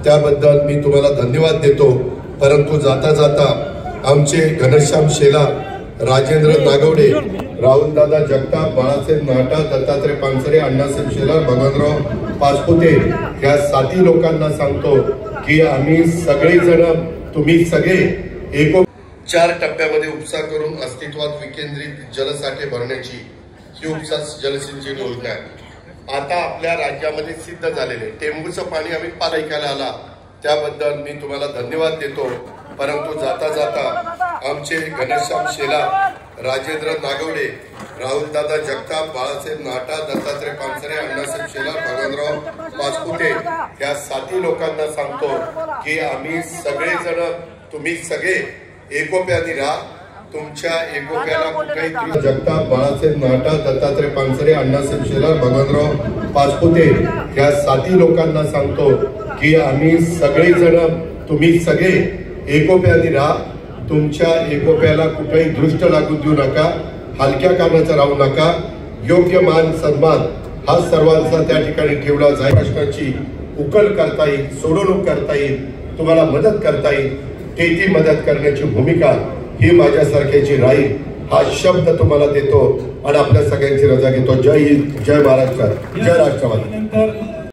त्याबद्दल मी तुम्हाला धन्यवाद देतो। परंतु जाता जाता आमचे घनश्याम शेला, राजेंद्र नागवडे, राहुलदादा जगताप, बाळासाहेब नाटा, दत्तात्रय पानसरे, अण्णासाहेब शेलार, भगवानराव पाचपुते या 7 लोकांना सांगतो की आम्ही सगळेजण, तुम्ही सगळे 4 टप्प्यामध्ये उपसा करून अस्तित्वात विकेंद्रित जलसाठे भरण्याची ही उपसा जलसिंचन योजना आहे। आता आपल्या राज्यामध्ये सिद्ध झालेले टेंबूचं पाणी आम्ही पालायकाला आला, त्याबद्दल मी तुम्हाला धन्यवाद देतो। परंतु जाता जाता आमचे घनश्याम शेला, राजेंद्र नागवडे, राहुलदादा जगताप, बाळासाहेब नाटा, दत्तात्रय पानसरे, अण्णासाहेब शेलार, भगवानराव पाचपुते या 7 लोकांना सांगतो की आम्ही सगळेजण, तुम्ही सगळे एकोप्याने राहा। तुमच्या एकोप्याला कुठेही जगताप, बाळासाहेब नाटा, दत्तात्रय पानसरे, अण्णासाहेब शेलार, भगवानराव पाचपुते या 7 लोकांना सांगतो की आम्ही सगळेजण, तुम्ही सगळे एकोप्याने राहा। तुमच्या एकोप्याला कुठेही दृष्ट लागू देऊ नका, हलक्या कामाचा राहू नका। योग्य मान सन्मान हा सर्वांचा त्या ठिकाणी ठेवला जाईल। प्रश्नाची उकल करता येईल, सोडवणूक करता येईल, तुम्हाला मदत करता येईल, ती मदत करण्याची भूमिका ही माझ्यासारख्याची राहील, हा शब्द तुम्हाला देतो आणि आपल्या सगळ्यांची रजा घेतो। जय हिंद, जय महाराष्ट्र, जय राष्ट्रवादी।